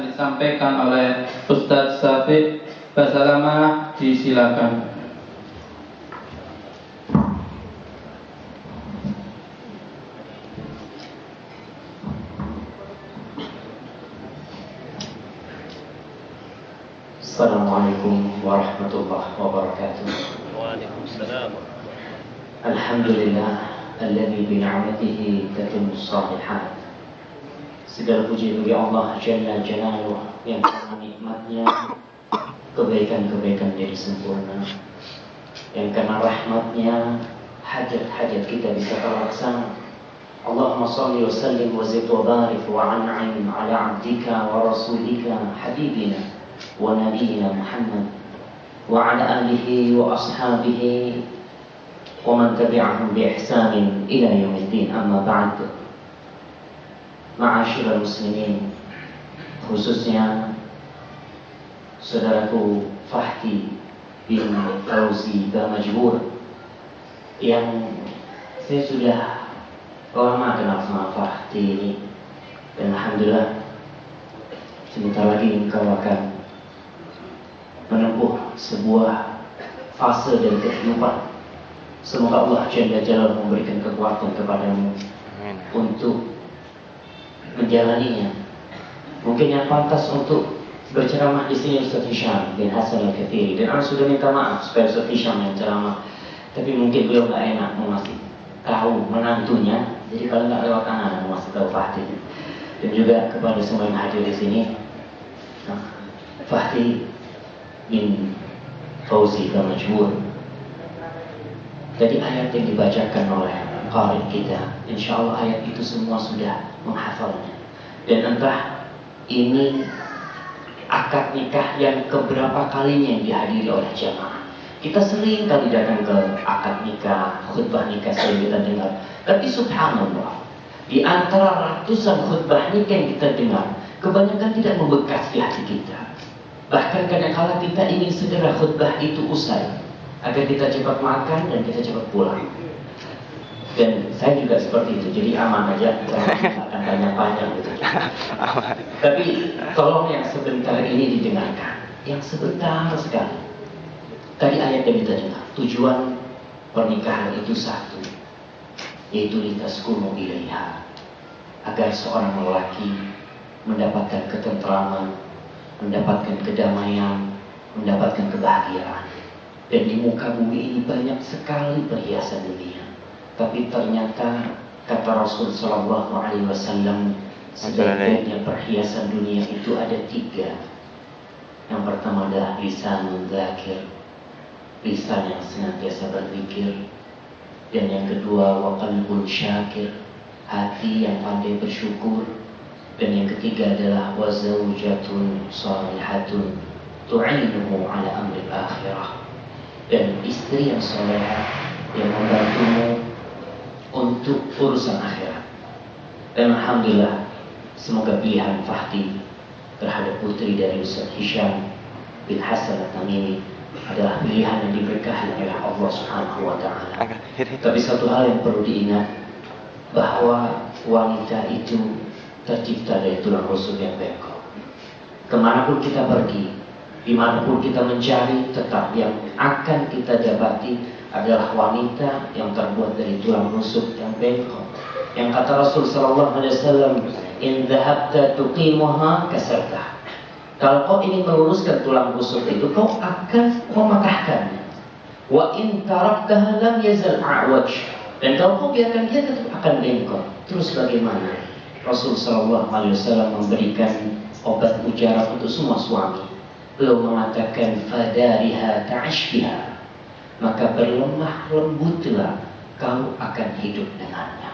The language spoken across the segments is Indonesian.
disampaikan oleh Ustadz Syafiq Basalamah, disilakan. Assalamualaikum warahmatullahi wabarakatuh. Waalaikumsalam. Alhamdulillah alladzi bi ni'matihi tatimmu shalihat. Segala puji bagi Allah Jalla Jalaluhu yang karena nikmatnya kebaikan-kebaikan jadi sempurna, yang karena rahmatnya hajat-hajat kita bisa terlaksana. Allahumma salli wa sallim wa zid wa barik wa an'im ala abdika wa rasulika habibina wa nabiyyina Muhammad wa ala alihi wa ashabihi wa man tabi'ahum bi ihsanin ila yaumiddin. Amma ba'd. Ma'asyiral muslimin, khususnya saudaraku Fahdi bin Fauzi Bamajbur, yang saya sudah lama kenal sama Fahdi ini, dan alhamdulillah sebentar lagi engkau akan menempuh sebuah fase dari kehidupan. Semoga Allah Jalla Jalaluhu memberikan kekuatan kepadamu untuk menjalaninya. Mungkin yang pantas untuk berceramah di sini Ustaz Hisham bin Hasan Al-Kathiri, dan aku sudah minta maaf supaya Ustaz Hisham yang ceramah, tapi mungkin beliau nggak enak mau ngasih tahu menantunya. Jadi kalau nggak lewat tangan mau ngasih tahu Fahdi. Dan juga kepada semua yang hadir di sini, Fahdi bin Fauzi Bamajbur, tadi ayat yang dibacakan oleh qari kita, insya Allah ayat itu semua sudah menghafalnya. Dan entah ini akad nikah yang keberapa kalinya yang dihadiri oleh jamaah. Kita sering kali datang ke akad nikah, khutbah nikah sering kita dengar. Tapi subhanallah, di antara ratusan khutbah nikah yang kita dengar, kebanyakan tidak membekas di hati kita. Bahkan kadang-kala kita ingin segera khutbah itu usai, agar kita cepat makan dan kita cepat pulang. Dan saya juga seperti itu, jadi aman aja, akan banyak-banyak gitu. Tapi tolong yang sebentar ini didengarkan, yang sebentar sekali. Tadi ayat yang kita dengar, tujuan pernikahan itu satu, yaitu litaskunu ilaiha, agar seorang lelaki mendapatkan ketentraman, mendapatkan kedamaian, mendapatkan kebahagiaan. Dan di muka bumi ini banyak sekali perhiasan dunia. Tapi ternyata kata Rasul Sallallahu Alaihi Wasallam, sebaiknya perhiasan dunia itu ada tiga. Yang pertama adalah lisanun dzakir, lisan yang senantiasa berzikir. Dan yang kedua wa qalbun syakir, hati yang pandai bersyukur. Dan yang ketiga adalah wa zaujatun shalihatun tu'inuhu ala amri akhirah, dan istri yang salehah yang membantumu untuk urusan akhirat. Dan alhamdulillah, semoga pilihan Fahdi terhadap putri dari Ustaz Hisham bin Hasan Al-Tamimi adalah pilihan yang diberkahi oleh Allah Subhanahu wa Ta'ala. Tapi satu hal yang perlu diingat, bahwa wanita itu tercipta dari tulang rusuk yang bengkok. Kemanapun kita pergi, dimanapun kita mencari, tetap yang akan kita dapati adalah wanita yang terbuat dari tulang rusuk yang bengkok. Yang kata Rasul Sallallahu Alaihi Wasallam, in dhahabta tuqimuha kasartah. Kalau kau ingin meluruskan tulang rusuk itu, kau akan mematahkannya. Wa in taraktaha lam yazal a'waj. Dan kalau kau biarkan dia, tetap akan bengkok. Terus bagaimana? Rasul Sallallahu Alaihi Wasallam memberikan obat mujarab untuk semua suami. Beliau mengatakan fadariha ta'ashbiha, maka berlemah lembutlah kau akan hidup dengannya.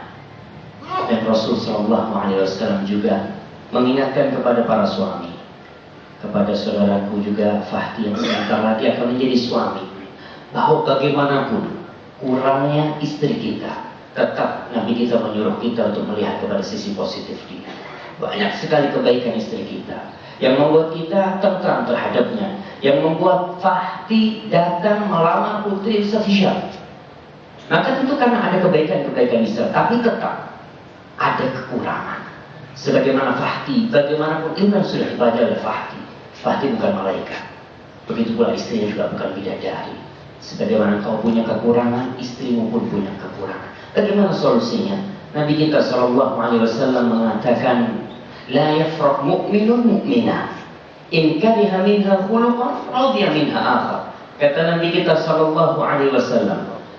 Dan Rasul Sallallahu Alaihi Wasallam juga mengingatkan kepada para suami, kepada saudaraku juga Fahdi yang sebentar lagi akan menjadi suami, bahwa bagaimanapun kurangnya istri kita, tetap Nabi kita menyuruh kita untuk melihat kepada sisi positif dia. Banyak sekali kebaikan istri kita yang membuat kita tentram terhadapnya, yang membuat Fahdi datang melamar putri Ustaz Hisham. Maka tentu karena ada kebaikan-kebaikan Islam, tapi tetap ada kekurangan. Sebagaimana Fahdi, bagaimanapun ilmu yang sudah dipelajari oleh Fahdi, Fahdi bukan malaikat. Begitu pula istrinya juga bukan bidadari. Sebagaimana kau punya kekurangan, istrimu pun punya kekurangan. Bagaimana solusinya? Nabi kita SAW mengatakan, la yafraq mu'minun mu'minah, in kariha minha khuluqan radiya minha akhar. Kata Nabi kita SAW,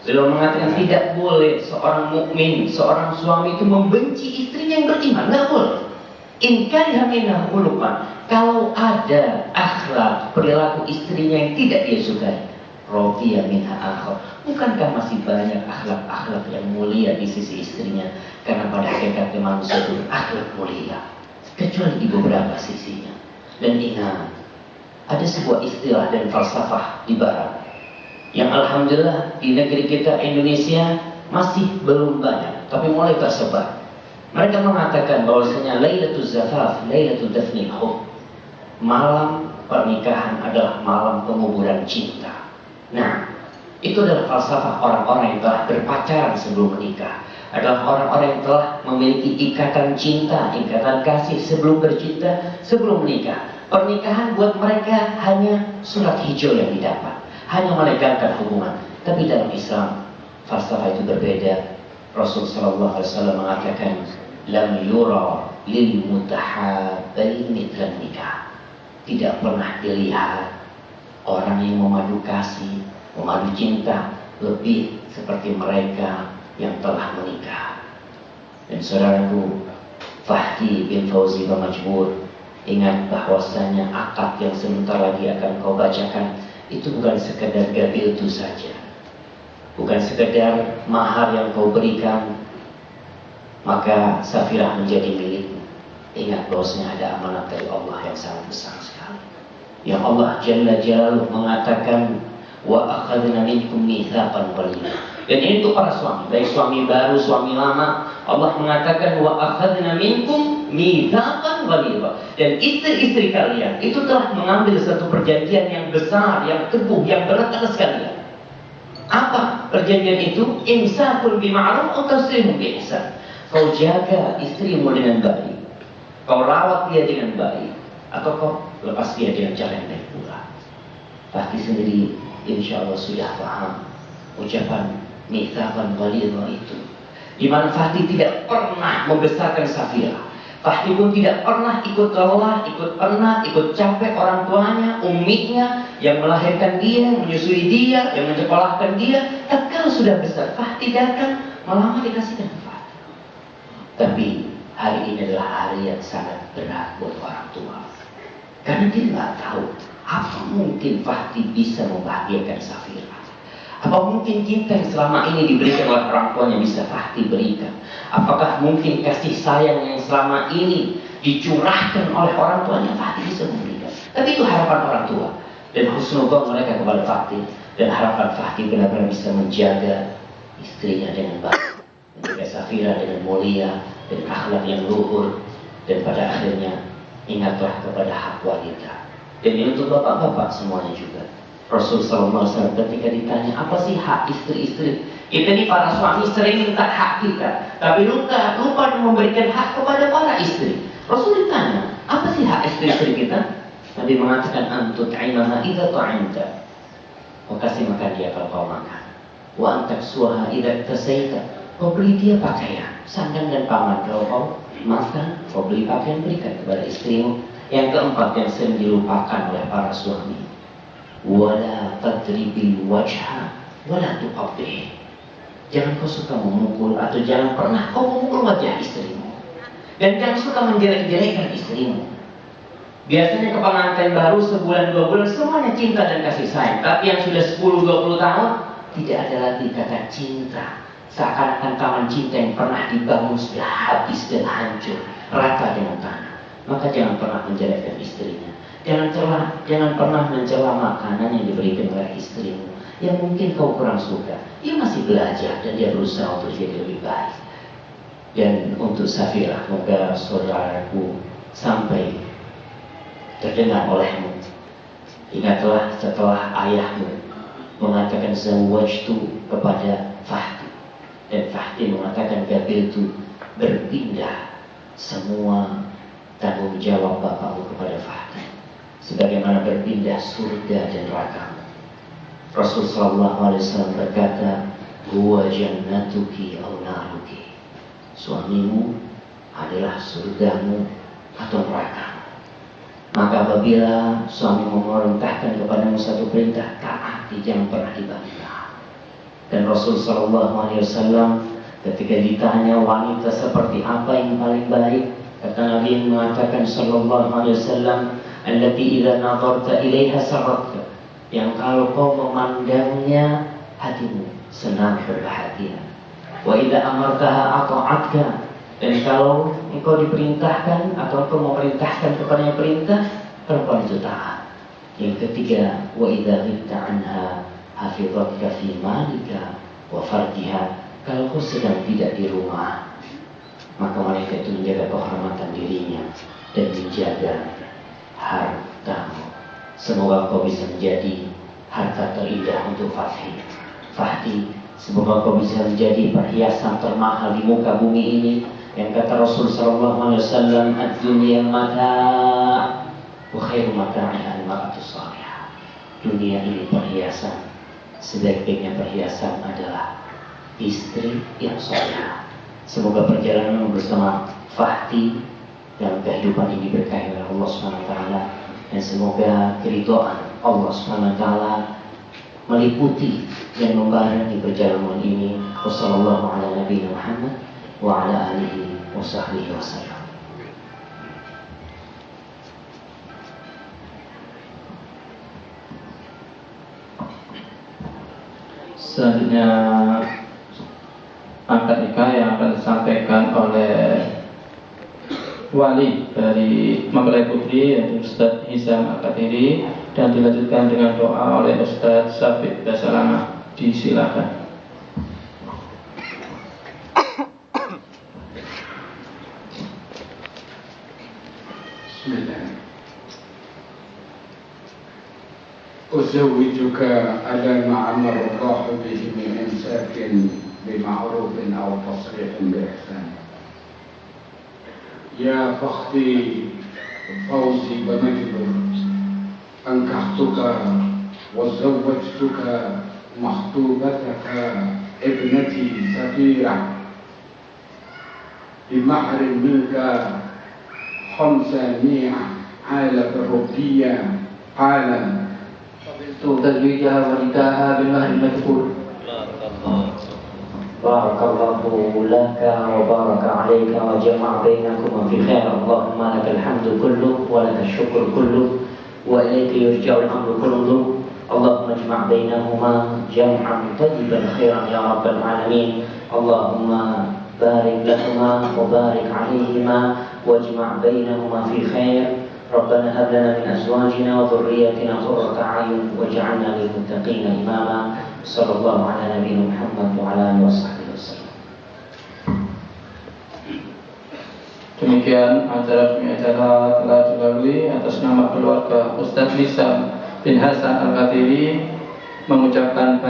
beliau mengatakan tidak boleh seorang mukmin, seorang suami itu membenci istrinya yang beriman, nggak boleh. In kariha minha khuluqan, kalau ada akhlak perilaku istrinya yang tidak dia sukai, radiya minha akhar. Bukankah masih banyak akhlak-akhlak yang mulia di sisi istrinya? Karena pada hakikatnya manusia itu akhlak mulia, kecuali di beberapa sisinya. Dan ingat, ada sebuah istilah dan falsafah di barat yang alhamdulillah di negeri kita Indonesia masih belum banyak, tapi mulai tersebar. Mereka mengatakan bahwasanya Lailatul Zafaf, Lailatul Dafnil Hub, malam pernikahan adalah malam penguburan cinta. Nah, itu adalah falsafah orang-orang yang telah berpacaran sebelum menikah. Adalah orang-orang yang telah memiliki ikatan cinta, ikatan kasih sebelum bercinta, sebelum menikah. Pernikahan buat mereka hanya surat hijau yang didapat, hanya melegalkan hubungan. Tapi dalam Islam, falsafah itu berbeda. Rasul sallallahu alaihi wasallam mengatakan, lam yura lil mutahabbain mithlan nikah. Tidak pernah dilihat orang yang memadu kasih, memadu cinta lebih seperti mereka yang telah menikah. Dan saudaraku, Fahdi bin Fauzi Bamajbur, ingat bahwasanya akad yang sebentar lagi akan kau bacakan itu bukan sekedar gabil itu saja, bukan sekedar mahar yang kau berikan maka Safirah menjadi milikmu. Ingat bahwasanya ada amanat dari Allah yang sangat besar sekali, yang Allah Jalla Jalaluhu mengatakan, wa akhadna minkum mitsaqan ghalidha. Dan ini untuk para suami, baik suami baru, suami lama. Allah mengatakan, wa akhadna minkum mitsaqan ghalidha. Dan istri-istri kalian itu telah mengambil satu perjanjian yang besar, yang teguh, yang berat atas kalian. Apa perjanjian itu? Imsakun bima'ruf atau tasrihun bi ihsan. Kau jaga istrimu dengan baik, kau rawat dia dengan baik, atau kau lepas dia dengan cara yang baik pula. Fahdi sendiri insya Allah sudah paham ucapan mitsaqan ghalidha itu, di mana Fahdi tidak pernah membesarkan Safirah. Fahdi pun tidak pernah ikut lelah, ikut penat, ikut capek orang tuanya, umminya yang melahirkan dia, menyusui dia, yang menyekolahkan dia. Tapi kalau sudah besar, Fahdi datang melamar dikasihkan ke Fahdi. Tapi hari ini adalah hari yang sangat berat buat orang tua, karena dia nggak tahu apa mungkin Fahdi bisa membahagiakan Safirah. Apa mungkin cinta yang selama ini diberikan oleh orang tuanya bisa Fahdi berikan? Apakah mungkin kasih sayang yang selama ini dicurahkan oleh orang tuanya Fahdi bisa memberikan? Tapi itu harapan orang tua dan husnuzon mereka kepada Fahdi, dan harapan Fahdi benar-benar bisa menjaga istrinya dengan baik, menjaga Safirah dengan mulia dan akhlak yang luhur. Dan pada akhirnya ingatlah kepada hak wanita. Dan ini untuk bapak-bapak semuanya juga. Rasul SAW ketika ditanya, apa sih hak istri-istri? Kita ini para suami sering minta hak kita, tapi lupa memberikan hak kepada para istri. Rasul ditanya, apa sih hak istri-istri kita? Nabi mengatakan, antut aimaha idza ta'imta. Kau kasih makan dia kalau kau makan. Wa antak suha idza tasaita. Kau beli dia pakaian, sandang dan paman. Kalau kau makan, kau beli pakaian, berikan kepada istrimu. Yang keempat yang sering dilupakan oleh para suami, wala tadribil wajha wala tuqabbih. Jangan kau suka memukul, atau jangan pernah kau memukul wajah istrimu, dan jangan suka menjelek-jelekkan istrimu. Biasanya ke pengantin baru sebulan 2 bulan semuanya cinta dan kasih sayang, tapi yang sudah 10-20 tahun tidak ada lagi kata cinta. Seakan-akan taman cinta yang pernah dibangun sudah habis dan hancur rata dengan tanah. Maka jangan pernah menjelekkan istrinya. Jangan pernah mencela makanan yang diberikan oleh istrimu yang mungkin kau kurang suka. Dia masih belajar dan dia berusaha untuk jadi lebih baik. Dan untuk Safirah, moga saudaraku sampai terdengar olehmu. Ingatlah setelah ayahmu mengatakan zawajtu kepada Fahdi, dan Fahdi mengatakan gabil itu berpindah semua tanggung jawab bapakmu kepada Fahdi, sebagaimana berpindah surga dan neraka. Rasul sallallahu alaihi wasallam berkata, huwa jannatuki aw naruki, suamimu adalah surgamu atau neraka. Maka apabila suamimu memerintahkan kepadamu satu perintah, taati, jangan pernah dibantah. Dan Rasul sallallahu alaihi wasallam ketika ditanya wanita seperti apa yang paling baik, kata Nabi yang mengatakan sallallahu alaihi wasallam, allati idza nadarta ilaiha sarratka, yang kalau kau memandangnya hatimu senang berbahagia. Wa idza amartaha ata'atka, dan kalau engkau diperintahkan atau engkau memerintahkan kepadanya perintah, perempuan itu taat. Yang ketiga, wa idza ghibta anha hafizatka fi malika wa farjiha, kalau kau sedang tidak di rumah, maka wanita itu menjaga kehormatan dirinya dan menjaga hartamu. Semoga kau bisa menjadi harta terindah untuk Fahdi. Semoga kau bisa menjadi perhiasan termahal di muka bumi ini. Yang kata Rasul sallallahu alaihi wasallam, ad-dunya mata' wa khairu mata'iha al-mar'atu salihah. Dunia ini perhiasan, sebaik-baiknya perhiasan adalah istri yang salihah. Semoga perjalanan bersama Fahdi dalam kehidupan ini berkahi oleh Allah SWT, dan semoga keridhaan Allah SWT meliputi dan membarengi perjalanan ini. Wassallallahu ala nabiyina Muhammad wa ala alihi wa sahbihi wasallam. Selanjutnya akad nikah yang akan disampaikan oleh wali dari mempelai putri, yaitu Ustaz Hizam Al-Qadiri, dan dilanjutkan dengan doa oleh Ustaz Syafiq Basalamah. Disilakan. Bismillah. أزوجك على ما أمر الله به من إمساك بمعروف أو تصريح بإحسان. يا فخري فوزي ومجبر، أنكحتك وزوجتك مخطوبتك ابنتي سفيرة بمهر منك 500 عالة ربية حالا تزويجها ونكاحها بالمهر المذكور. بارك الله لك وبارك عليك وجمع بينكما في خير. اللهم لك الحمد كله ولك الشكر كله وإليك يرجع الأمر كله. اللهم اجمع بينهما جمعا طيبا خيرا يا رب العالمين. اللهم بارك لهما وبارك عليهما واجمع بينهما في خير. ربنا هب لنا من أزواجنا وذرياتنا قرة أعين واجعلنا للمتقين إماما. صلى الله على نبينا محمد وعلى آله وصحبه وسلم. Demikian acara telah dilalui. Atas nama keluarga Ustaz Hizam bin Hasan Al-Qadiri mengucapkan